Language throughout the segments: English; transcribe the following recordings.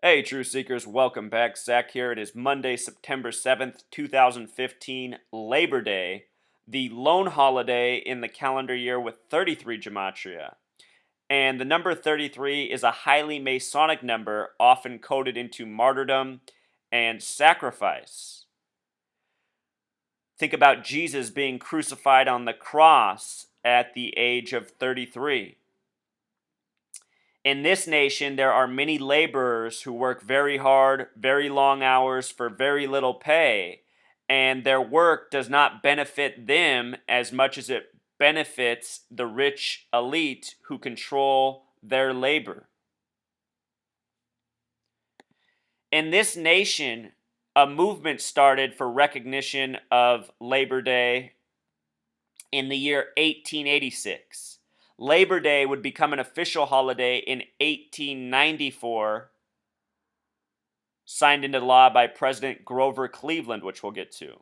Hey, Truth Seekers, welcome back. Zach here. It is Monday, September 7th, 2015, Labor Day, the lone holiday in the calendar year with 33 Gematria. And the number 33 is a highly Masonic number, often coded into martyrdom and sacrifice. Think about Jesus being crucified on the cross at the age of 33. In this nation, there are many laborers who work very hard, very long hours for very little pay, and their work does not benefit them as much as it benefits the rich elite who control their labor. In this nation, a movement started for recognition of Labor Day in the year 1886. Labor Day would become an official holiday in 1894, signed into law by President Grover Cleveland, which we'll get to.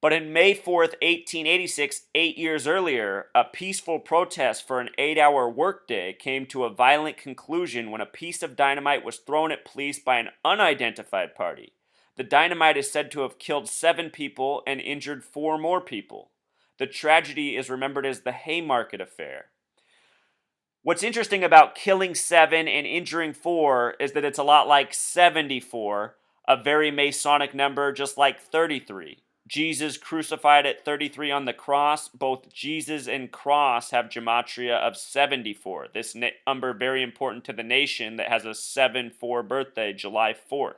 But in May 4th, 1886, 8 years earlier, a peaceful protest for an 8-hour workday came to a violent conclusion when a piece of dynamite was thrown at police by an unidentified party. The dynamite is said to have killed 7 people and injured 4 more people. The tragedy is remembered as the Haymarket Affair. What's interesting about killing 7 and injuring 4 is that it's a lot like 74, a very Masonic number, just like 33. Jesus crucified at 33 on the cross. Both Jesus and cross have gematria of 74. This number very important to the nation that has a 7-4 birthday, July 4th.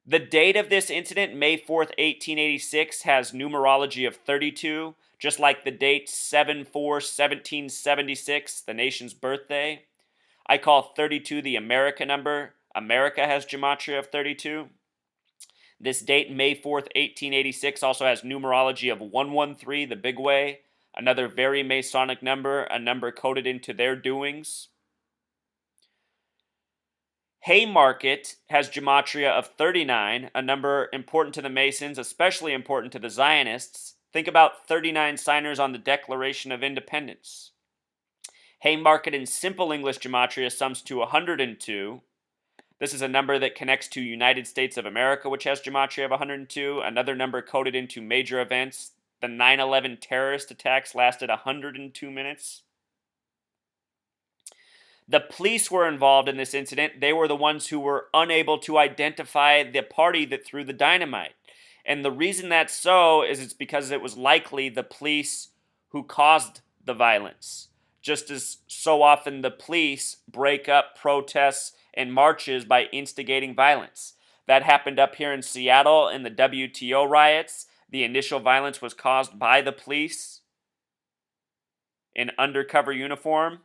The date of this incident, May 4th, 1886, has numerology of 32, just like the date 7-4-1776, the nation's birthday. I call 32 the America number. America has gematria of 32. This date, May 4th, 1886, also has numerology of 113, the big way, another very Masonic number, a number coded into their doings. Haymarket has gematria of 39, a number important to the Masons, especially important to the Zionists. Think about 39 signers on the Declaration of Independence. Haymarket in simple English gematria sums to 102. This is a number that connects to United States of America, which has gematria of 102. Another number coded into major events. The 9/11 terrorist attacks lasted 102 minutes. The police were involved in this incident. They were the ones who were unable to identify the party that threw the dynamite. And the reason that's so is it's because it was likely the police who caused the violence. Just as so often the police break up protests and marches by instigating violence. That happened up here in Seattle in the WTO riots. The initial violence was caused by the police in undercover uniform.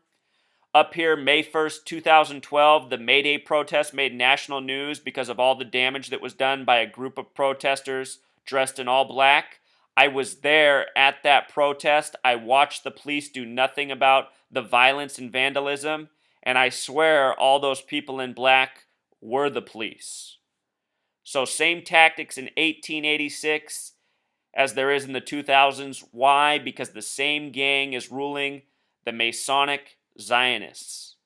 Up here, May 1st, 2012, the May Day protest made national news because of all the damage that was done by a group of protesters dressed in all black. I was there at that protest. I watched the police do nothing about the violence and vandalism, and I swear all those people in black were the police. So same tactics in 1886 as there is in the 2000s. Why? Because the same gang is ruling, the Masonic Zionists.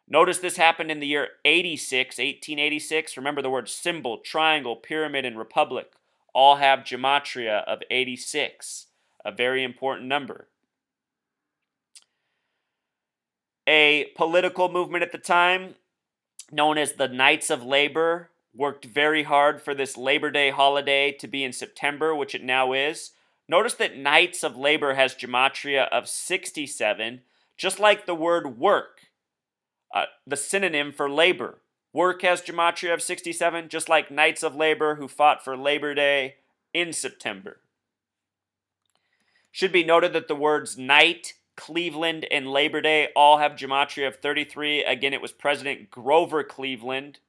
Notice this happened in the year 1886. Remember the words symbol, triangle, pyramid, and republic all have gematria of 86, a very important number. A political movement at the time known as the Knights of Labor worked very hard for this Labor Day holiday to be in September, which it now is. Notice that Knights of Labor has gematria of 67, just like the word work, the synonym for labor. Work has gematria of 67, just like Knights of Labor who fought for Labor Day in September. Should be noted that the words Knight, Cleveland, and Labor Day all have gematria of 33. Again, it was President Grover Cleveland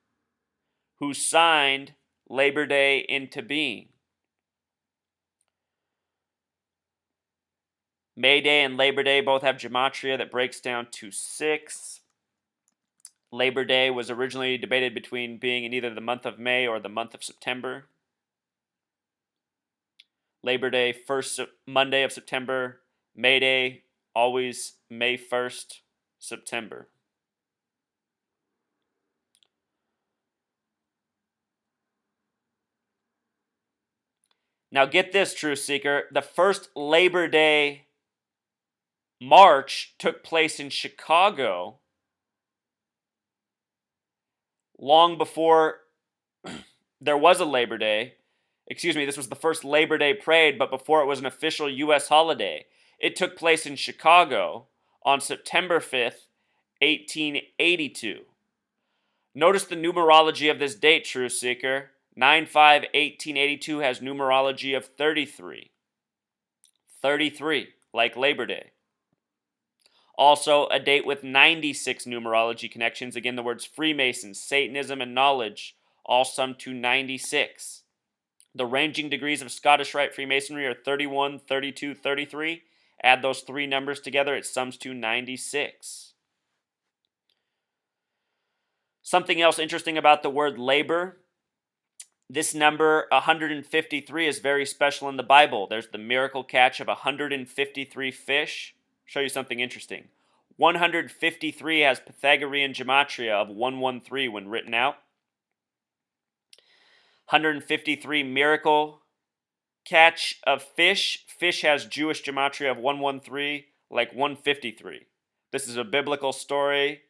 who signed Labor Day into being. May Day and Labor Day both have gematria that breaks down to 6. Labor Day was originally debated between being in either the month of May or the month of September. Labor Day, first Monday of September. May Day, always May 1st, September. Now get this, Truth Seeker. The first Labor Day march took place in Chicago long before there was a Labor Day. Excuse me, this was the first Labor Day parade, but before it was an official U.S. holiday. It took place in Chicago on September 5th, 1882. Notice the numerology of this date, Truth Seeker. 9/5/1882 has numerology of 33. 33, like Labor Day. Also, a date with 96 numerology connections. Again, the words Freemasons, Satanism, and knowledge all sum to 96. The ranging degrees of Scottish Rite Freemasonry are 31, 32, 33. Add those three numbers together, it sums to 96. Something else interesting about the word labor. This number, 153, is very special in the Bible. There's the miracle catch of 153 fish. Show you something interesting. 153 has Pythagorean gematria of 113 when written out. 153 miracle catch of fish. Fish has Jewish gematria of 113, like 153. This is a biblical story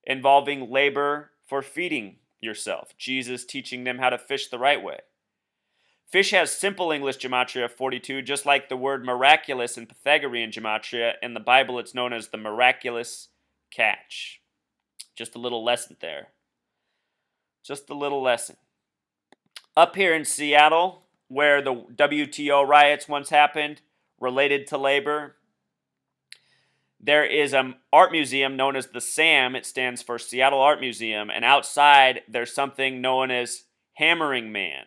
involving labor for feeding yourself. Jesus teaching them how to fish the right way. Fish has simple English gematria of 42, just like the word miraculous in Pythagorean gematria. In the Bible, it's known as the miraculous catch. Just a little lesson there. Just a little lesson. Up here in Seattle, where the WTO riots once happened, related to labor, there is an art museum known as the SAM. It stands for Seattle Art Museum. And outside, there's something known as Hammering Man.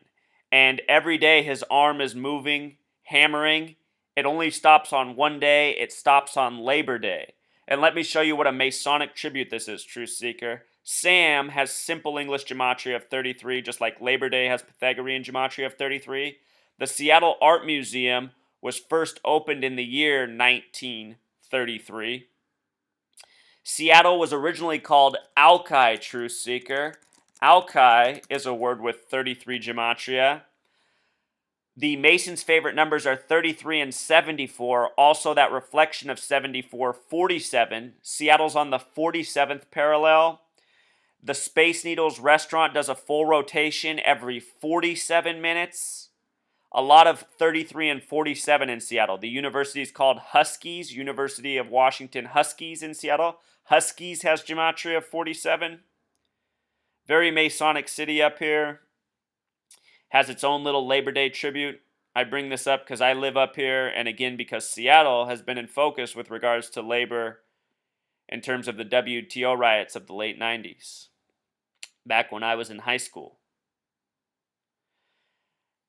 And every day his arm is moving, hammering. It only stops on one day. It stops on Labor Day. And let me show you what a Masonic tribute this is, Truth Seeker. Sam has simple English gematria of 33, just like Labor Day has Pythagorean gematria of 33. The Seattle Art Museum was first opened in the year 1933. Seattle was originally called Alki, Truth Seeker. Alki is a word with 33 gematria. The Masons' favorite numbers are 33 and 74. Also, that reflection of 74, 47. Seattle's on the 47th parallel. The Space Needles restaurant does a full rotation every 47 minutes. A lot of 33 and 47 in Seattle. The university is called Huskies, University of Washington Huskies in Seattle. Huskies has gematria of 47. Very Masonic city up here. Has its own little Labor Day tribute. I bring this up because I live up here, and again because Seattle has been in focus with regards to labor in terms of the WTO riots of the late 90s, back when I was in high school.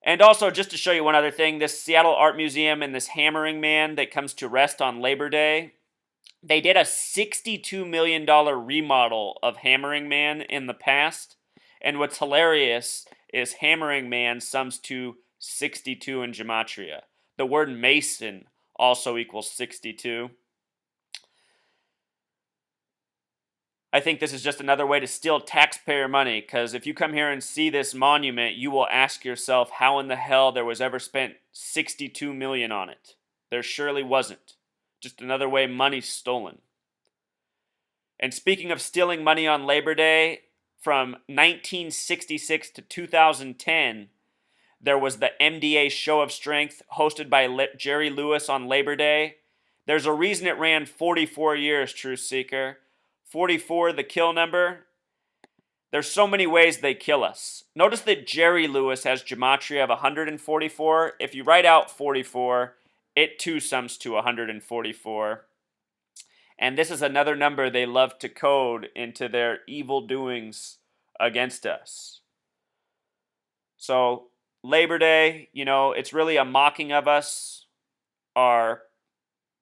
And also, just to show you one other thing, this Seattle Art Museum and this Hammering Man that comes to rest on Labor Day, they did a $62 million remodel of Hammering Man in the past. And what's hilarious is Hammering Man sums to 62 in gematria. The word Mason also equals 62. I think this is just another way to steal taxpayer money, because if you come here and see this monument, you will ask yourself how in the hell there was ever spent 62 million on it. There surely wasn't. Just another way money's stolen. And speaking of stealing money on Labor Day, from 1966 to 2010, there was the MDA Show of Strength hosted by Jerry Lewis on Labor Day. There's a reason it ran 44 years, Truth Seeker. 44, the kill number. There's so many ways they kill us. Notice that Jerry Lewis has gematria of 144. If you write out 44, it too sums to 144. And this is another number they love to code into their evil doings against us. So, Labor Day, it's really a mocking of us, our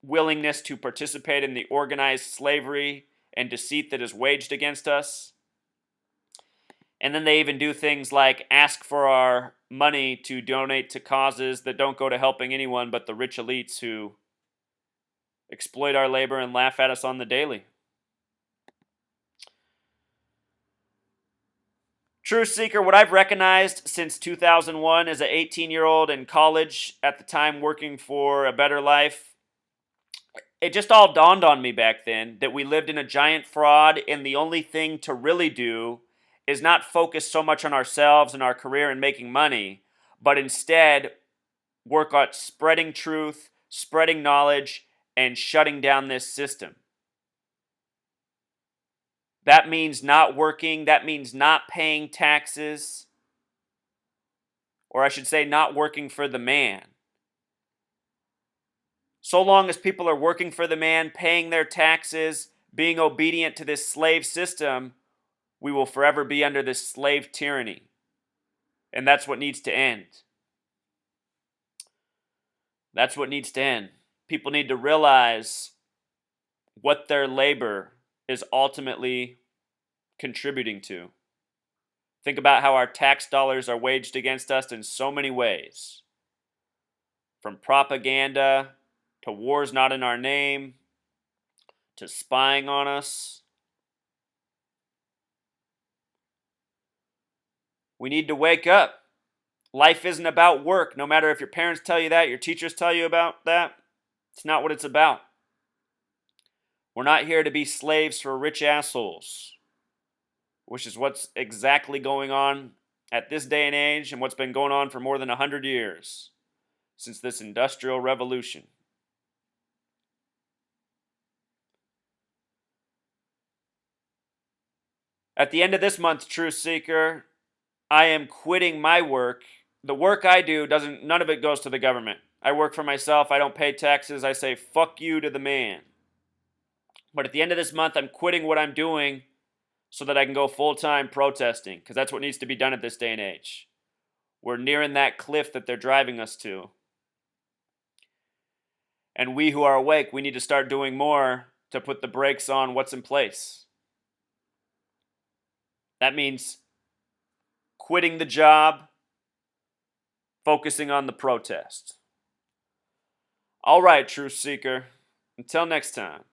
willingness to participate in the organized slavery and deceit that is waged against us. And then they even do things like ask for our money to donate to causes that don't go to helping anyone but the rich elites who exploit our labor and laugh at us on the daily. Truth Seeker, what I've recognized since 2001 as an 18-year-old in college, at the time working for a better life, it just all dawned on me back then that we lived in a giant fraud, and the only thing to really do is not focus so much on ourselves and our career and making money, but instead work on spreading truth, spreading knowledge, and shutting down this system. That means not working, that means not paying taxes, or I should say, not working for the man. So long as people are working for the man, paying their taxes, being obedient to this slave system, we will forever be under this slave tyranny. And that's what needs to end. That's what needs to end. People need to realize what their labor is ultimately contributing to. Think about how our tax dollars are waged against us in so many ways. From propaganda, to wars not in our name, to spying on us. We need to wake up. Life isn't about work, no matter if your parents tell you that, your teachers tell you about that. It's not what it's about. We're not here to be slaves for rich assholes, which is what's exactly going on at this day and age and what's been going on for more than 100 years since this industrial revolution. At the end of this month, Truth Seeker, I am quitting my work. The work I do none of it goes to the government. I work for myself. I don't pay taxes. I say fuck you to the man. But at the end of this month, I'm quitting what I'm doing so that I can go full-time protesting, because that's what needs to be done at this day and age. We're nearing that cliff that they're driving us to. And we who are awake, we need to start doing more to put the brakes on what's in place. That means quitting the job, focusing on the protest. All right, Truth Seeker. Until next time.